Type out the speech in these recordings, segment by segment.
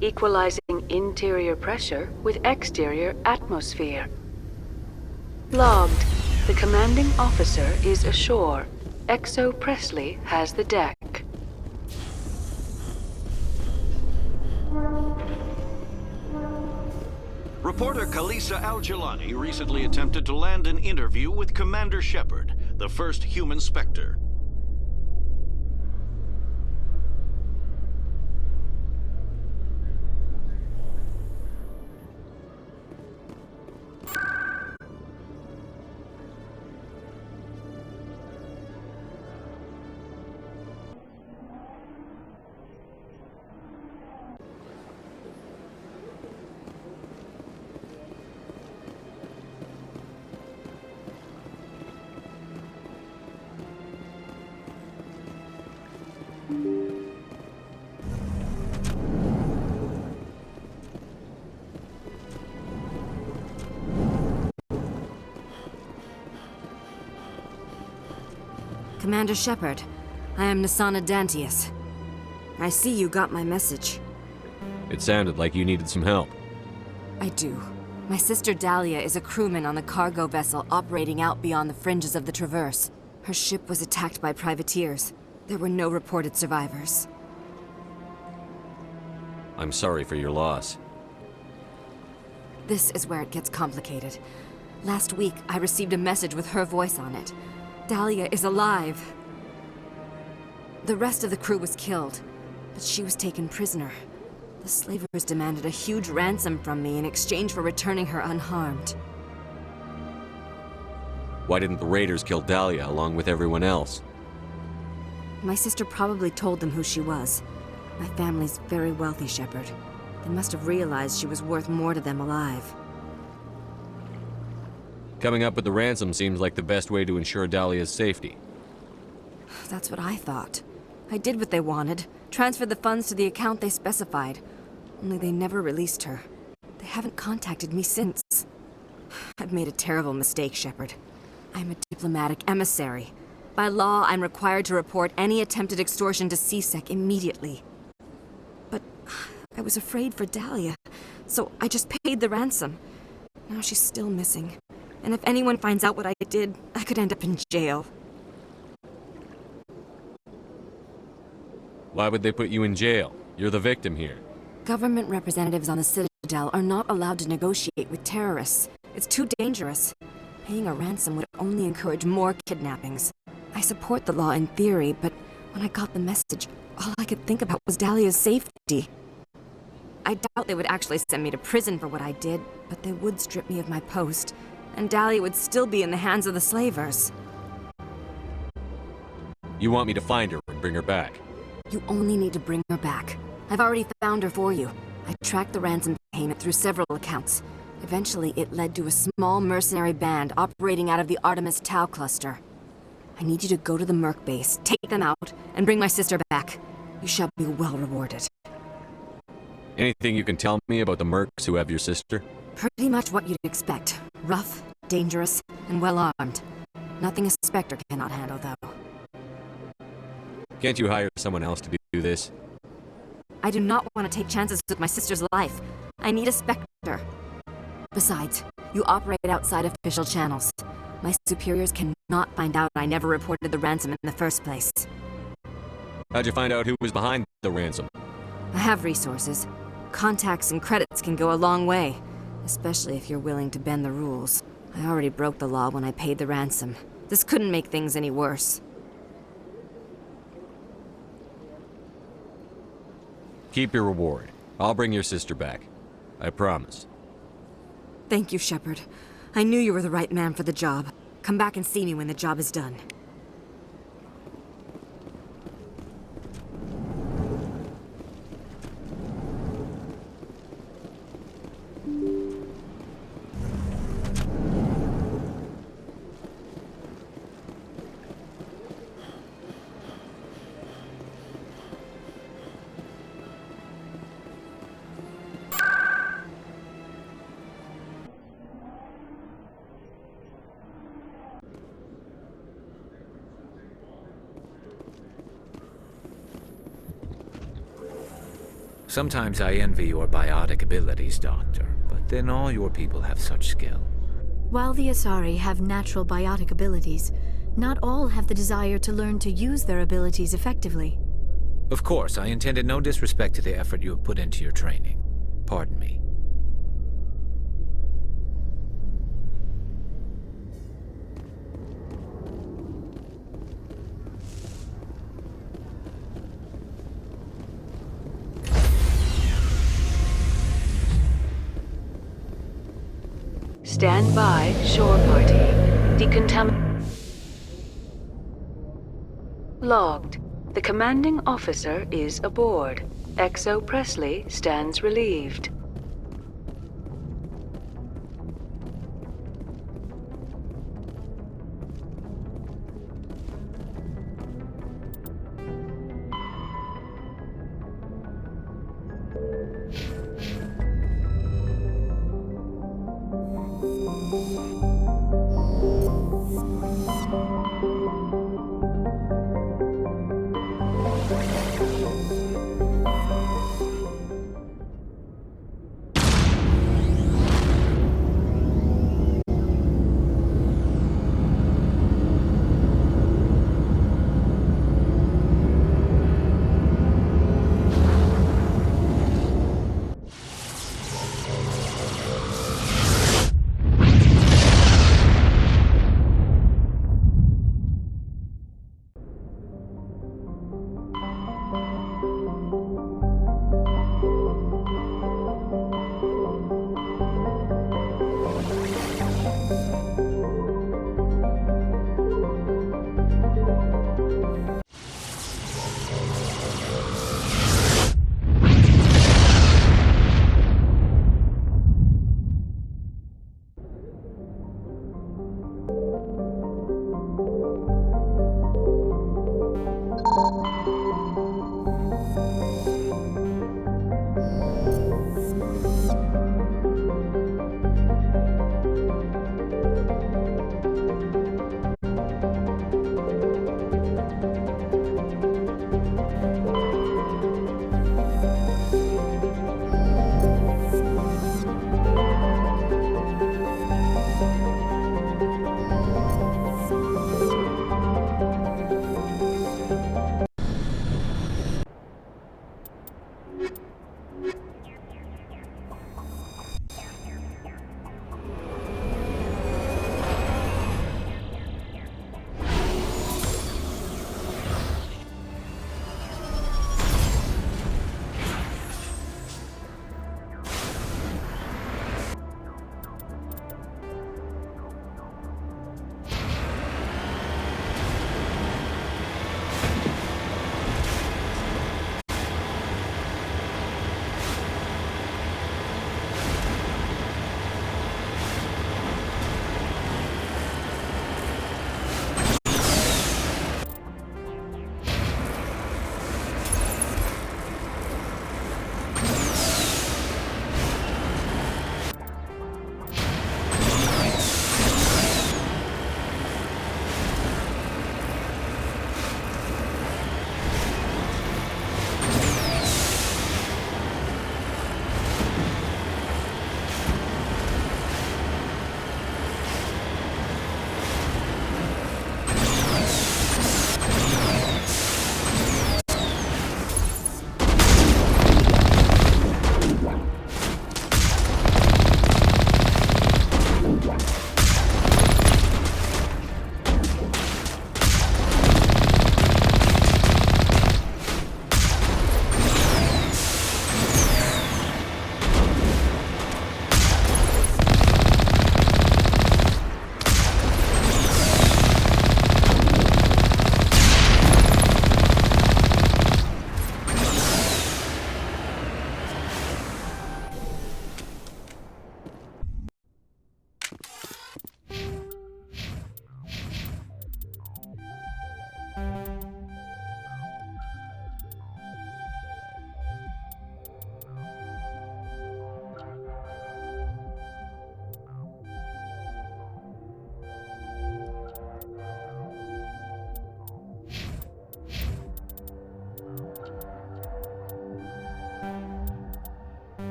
Equalizing interior pressure with exterior atmosphere. Logged. The commanding officer is ashore. Exo Presley has the deck. Reporter Khalisa Al-Jalani recently attempted to land an interview with Commander Shepard, the first human Spectre. Commander Shepard, I am Nasana Dantius. I see you got my message. It sounded like you needed some help. I do. My sister Dahlia is a crewman on the cargo vessel operating out beyond the fringes of the Traverse. Her ship was attacked by privateers. There were no reported survivors. I'm sorry for your loss. This is where it gets complicated. Last week, I received a message with her voice on it. Dahlia is alive. The rest of the crew was killed, but she was taken prisoner. The slavers demanded a huge ransom from me in exchange for returning her unharmed. Why didn't the raiders kill Dahlia along with everyone else? My sister probably told them who she was. My family's very wealthy, Shepard. They must have realized she was worth more to them alive. Coming up with the ransom seems like the best way to ensure Dahlia's safety. That's what I thought. I did what they wanted. Transferred the funds to the account they specified. Only they never released her. They haven't contacted me since. I've made a terrible mistake, Shepard. I'm a diplomatic emissary. By law, I'm required to report any attempted extortion to CSEC immediately. But I was afraid for Dahlia, so I just paid the ransom. Now she's still missing. And if anyone finds out what I did, I could end up in jail. Why would they put you in jail? You're the victim here. Government representatives on the Citadel are not allowed to negotiate with terrorists. It's too dangerous. Paying a ransom would only encourage more kidnappings. I support the law in theory, but when I got the message, all I could think about was Dahlia's safety. I doubt they would actually send me to prison for what I did, but they would strip me of my post. And Dahlia would still be in the hands of the slavers. You want me to find her and bring her back? You only need to bring her back. I've already found her for you. I tracked the ransom payment through several accounts. Eventually, it led to a small mercenary band operating out of the Artemis Tau cluster. I need you to go to the Merc base, take them out, and bring my sister back. You shall be well rewarded. Anything you can tell me about the mercs who have your sister? Pretty much what you'd expect. Rough, dangerous, and well-armed. Nothing a Spectre cannot handle, though. Can't you hire someone else to do this? I do not want to take chances with my sister's life. I need a Spectre. Besides, you operate outside official channels. My superiors cannot find out I never reported the ransom in the first place. How'd you find out who was behind the ransom? I have resources. Contacts and credits can go a long way. Especially if you're willing to bend the rules. I already broke the law when I paid the ransom. This couldn't make things any worse. Keep your reward. I'll bring your sister back. I promise. Thank you, Shepard. I knew you were the right man for the job. Come back and see me when the job is done. Sometimes I envy your biotic abilities, Doctor, but then all your people have such skill. While the Asari have natural biotic abilities, not all have the desire to learn to use their abilities effectively. Of course, I intended no disrespect to the effort you have put into your training. Pardon me. Stand by, shore party. Logged. The commanding officer is aboard. XO Presley stands relieved.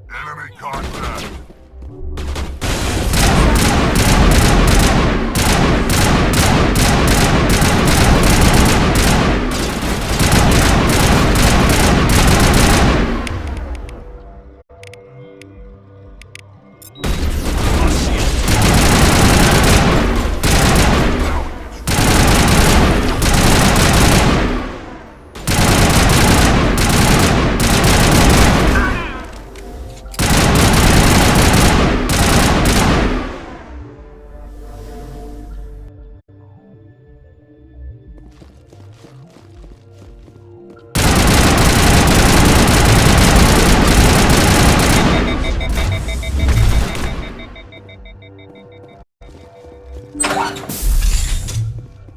Enemy contact!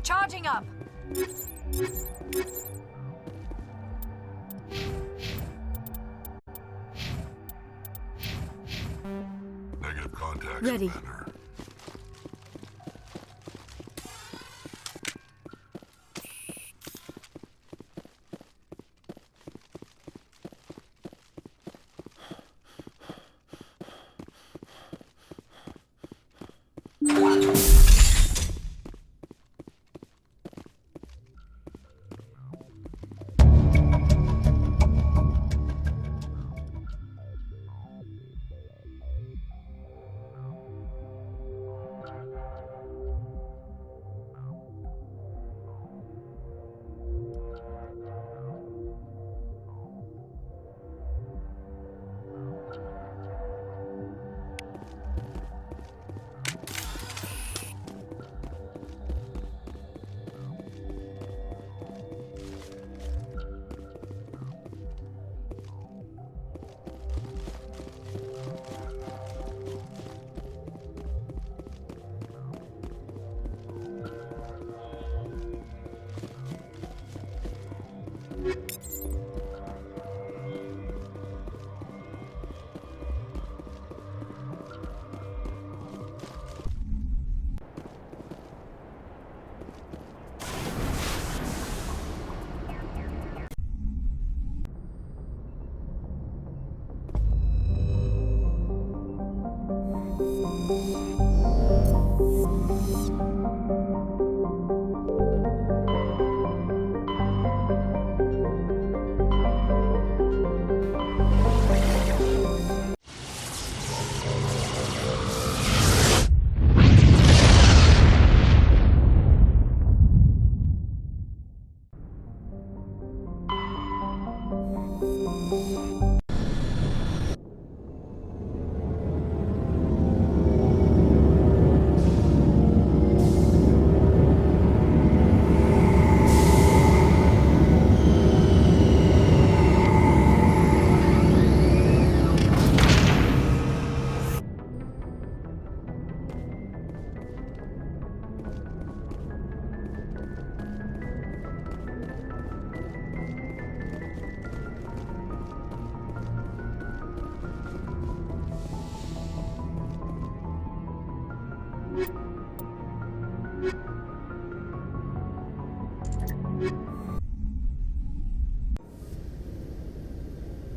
Charging up! Negative contact, Ready. Commander.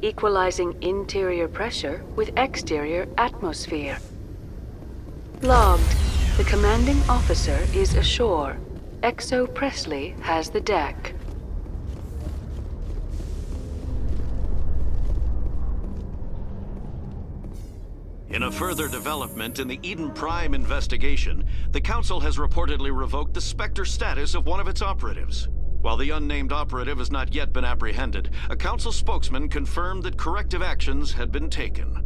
Equalizing interior pressure with exterior atmosphere. Logged. The commanding officer is ashore. XO Presley has the deck. In a further development in the Eden Prime investigation, the Council has reportedly revoked the Spectre status of one of its operatives. While the unnamed operative has not yet been apprehended, a Council spokesman confirmed that corrective actions had been taken.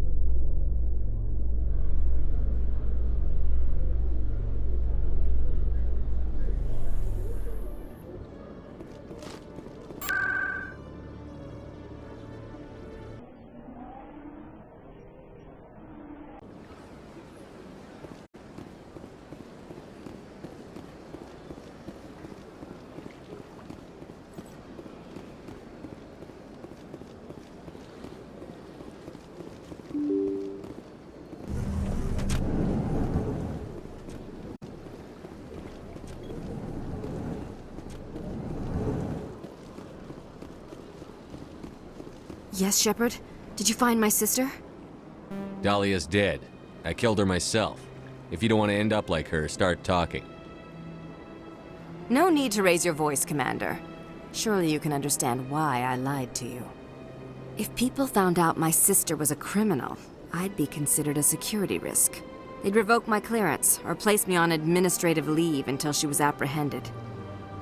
Yes, Shepard? Did you find my sister? Dahlia's dead. I killed her myself. If you don't want to end up like her, start talking. No need to raise your voice, Commander. Surely you can understand why I lied to you. If people found out my sister was a criminal, I'd be considered a security risk. They'd revoke my clearance or place me on administrative leave until she was apprehended.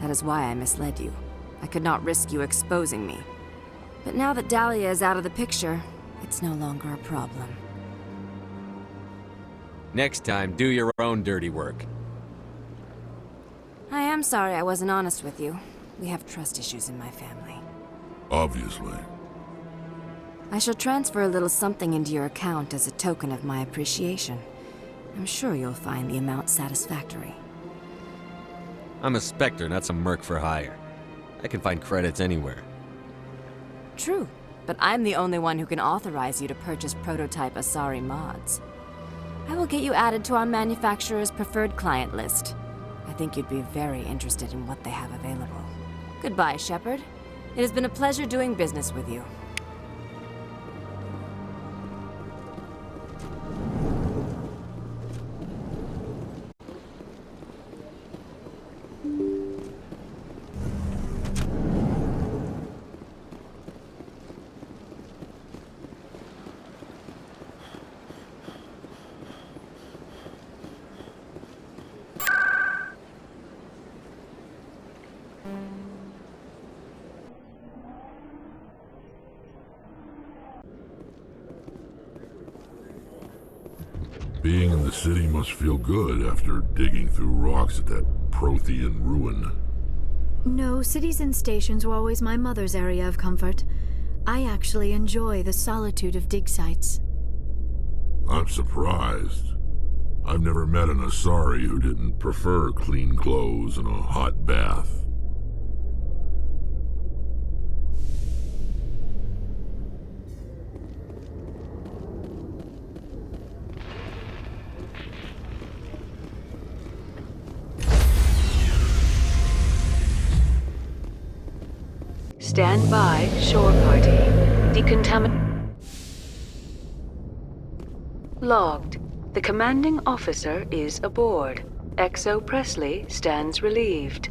That is why I misled you. I could not risk you exposing me. But now that Dahlia is out of the picture, it's no longer a problem. Next time, do your own dirty work. I am sorry I wasn't honest with you. We have trust issues in my family. Obviously. I shall transfer a little something into your account as a token of my appreciation. I'm sure you'll find the amount satisfactory. I'm a Spectre, not some merc for hire. I can find credits anywhere. True, but I'm the only one who can authorize you to purchase prototype Asari mods. I will get you added to our manufacturer's preferred client list. I think you'd be very interested in what they have available. Goodbye, Shepard. It has been a pleasure doing business with you. Being in the city must feel good after digging through rocks at that Prothean ruin. No, cities and stations were always my mother's area of comfort. I actually enjoy the solitude of dig sites. I'm surprised. I've never met an Asari who didn't prefer clean clothes and a hot bath. Stand by, shore party. Logged. The commanding officer is aboard. XO Presley stands relieved.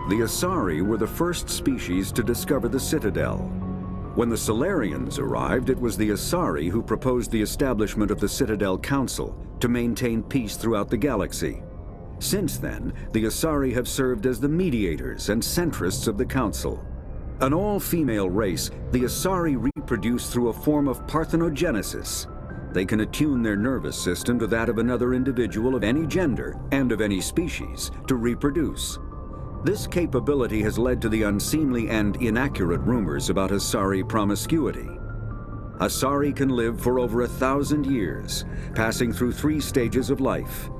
The Asari were the first species to discover the Citadel. When the Solarians arrived, it was the Asari who proposed the establishment of the Citadel Council to maintain peace throughout the galaxy. Since then, the Asari have served as the mediators and centrists of the Council. An all-female race, the Asari reproduce through a form of parthenogenesis. They can attune their nervous system to that of another individual of any gender and of any species to reproduce. This capability has led to the unseemly and inaccurate rumors about Asari promiscuity. Asari can live for over 1,000 years, passing through 3 stages of life.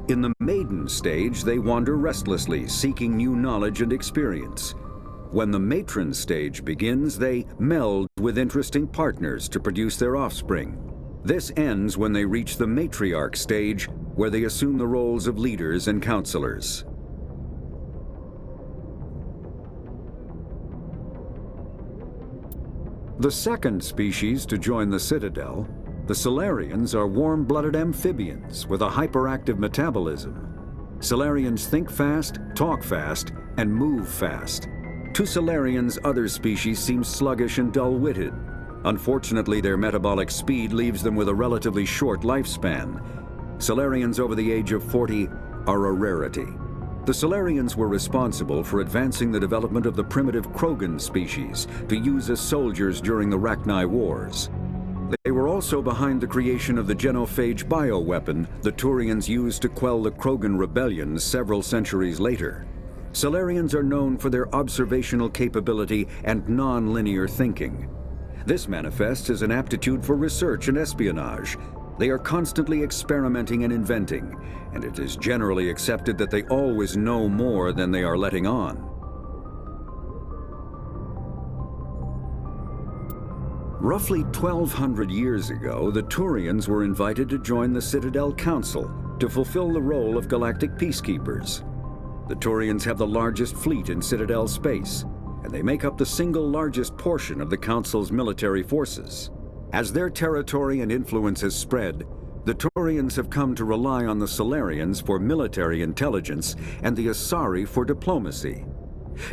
In the maiden stage, they wander restlessly, seeking new knowledge and experience. When the matron stage begins, they meld with interesting partners to produce their offspring. This ends when they reach the matriarch stage, where they assume the roles of leaders and counselors. The second species to join the Citadel, the Solarians, are warm-blooded amphibians with a hyperactive metabolism. Solarians think fast, talk fast, and move fast. To Solarians, other species seem sluggish and dull-witted. Unfortunately, their metabolic speed leaves them with a relatively short lifespan. Solarians over the age of 40 are a rarity. The Solarians were responsible for advancing the development of the primitive Krogan species to use as soldiers during the Rachni Wars. They were also behind the creation of the genophage bioweapon the Turians used to quell the Krogan rebellions several centuries later. Solarians are known for their observational capability and non-linear thinking. This manifests as an aptitude for research and espionage. They are constantly experimenting and inventing, and it is generally accepted that they always know more than they are letting on. Roughly 1,200 years ago, the Turians were invited to join the Citadel Council to fulfill the role of galactic peacekeepers. The Turians have the largest fleet in Citadel space, and they make up the single largest portion of the Council's military forces. As their territory and influence has spread, the Turians have come to rely on the Solarians for military intelligence and the Asari for diplomacy.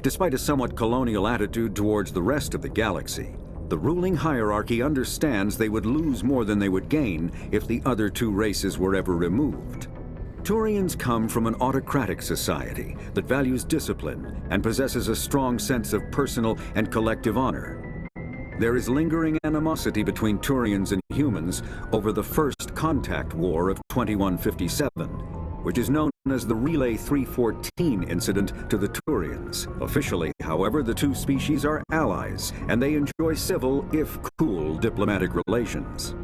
Despite a somewhat colonial attitude towards the rest of the galaxy, the ruling hierarchy understands they would lose more than they would gain if the other 2 races were ever removed. Turians come from an autocratic society that values discipline and possesses a strong sense of personal and collective honor. There is lingering animosity between Turians and humans over the First Contact War of 2157, which is known as the Relay 314 incident to the Turians. Officially, however, the 2 species are allies, and they enjoy civil, if cool, diplomatic relations.